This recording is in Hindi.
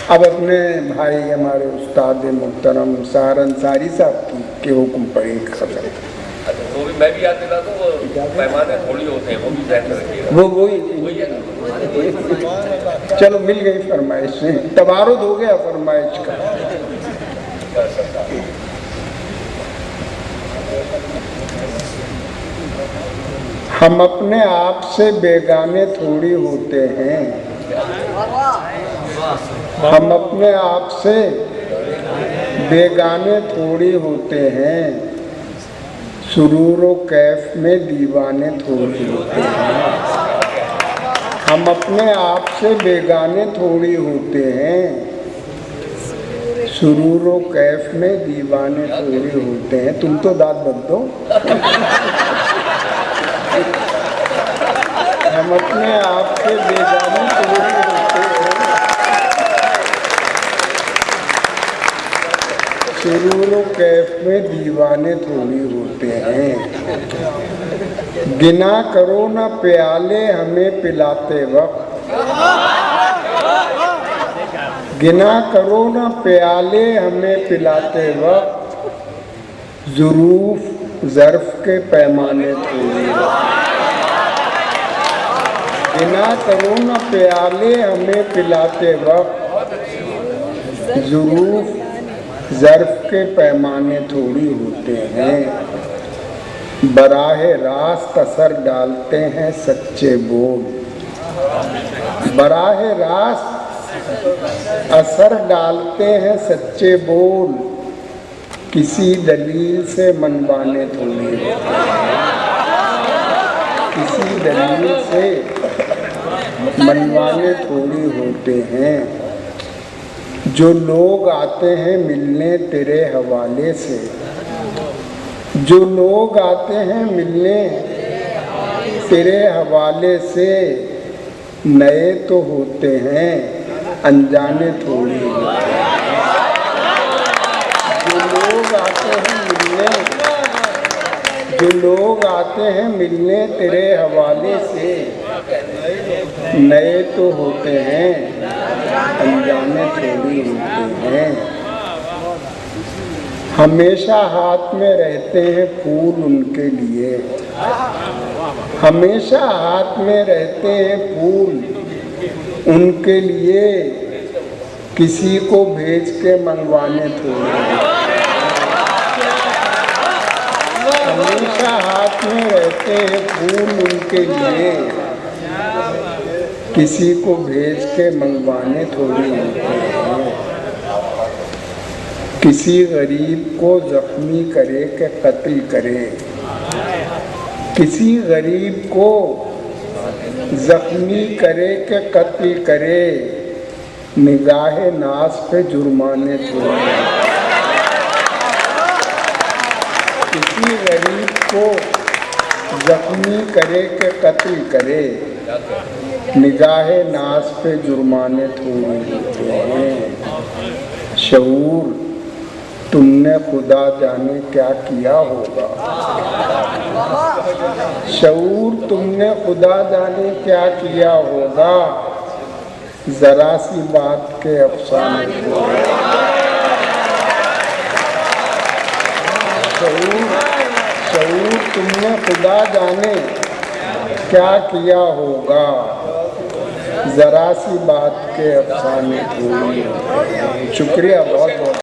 अब अपने भाई हमारे उस्ताद मुहतरम सार अंसारी साहब के हुक्म पर एक खबर। वो भी मैं भी याद दिला दूं, वो पैमाने थोड़ी होते हैं, वो भी ध्यान रखिएगा। वही है ना। चलो मिल गई फरमाइश, तबारुद हो गया फरमाइश का। हम अपने आप से बेगाने थोड़ी होते हैं, हम अपने आप से बेगाने थोड़ी होते हैं, सुरूर कैफ में दीवाने थोड़ी होते हैं। हम अपने आप से बेगाने थोड़ी होते हैं, सुरूर कैफ में दीवाने थोड़ी होते हैं। तुम तो दाद बद दो। हम अपने आप से बेगाने थोड़ी होते हैं, सुरूर कैफ में दीवाने थोड़ी होते हैं। गिना करो ना प्याले हमें पिलाते वक्त, गिना करो ना प्याले हमें पिलाते वक्त, ज़ुरूफ ज़र्फ़ के पैमाने थोड़ी होते हैं। गिना करो ना प्याले हमें पिलाते वक्त, ज़ुरूफ ज़र्फ़ के पैमाने थोड़ी होते हैं। बराहे रास्त असर डालते हैं सच्चे बोल, बराहे रास्त असर डालते हैं सच्चे बोल, किसी दलील से मनवाने थोड़ी होते हैं। किसी दलील से मनवाने थोड़ी होते हैं। जो लोग आते हैं मिलने तेरे हवाले से, जो लोग आते हैं मिलने तेरे हवाले से, नए तो होते हैं अनजाने थोड़ी होते हैं। जो लोग आते हैं मिलने, जो लोग आते हैं मिलने तेरे हवाले से, नए तो होते हैं अनजाने थोड़ी होते हैं। हमेशा हाथ में रहते हैं फूल उनके लिए, हमेशा हाथ में रहते हैं फूल उनके लिए, किसी को भेज के मंगवाने थोड़ी होते हैं। हमेशा हाथ में रहते हैं फूल उनके लिए, किसी को भेज के मंगवाने थोड़ी होते हैं। किसी गरीब को जख्मी करे के कत्ल करे, किसी गरीब को जख्मी करे के कत्ल करे, निगाहे नाज पे जुर्माने थोड़ी। किसी गरीब को जख्मी करे के कत्ल करे, निगाहे नाज पे जुर्माने थोड़ी होते हैं। शऊर तुमने खुदा जाने क्या किया होगा, शऊर तुमने खुदा जाने क्या किया होगा, जरा सी बात के अफसाने थोड़ी। शऊर तुमने खुदा जाने क्या किया होगा, जरा सी बात के अफसाने थोड़ी। शुक्रिया, बहुत बहुत।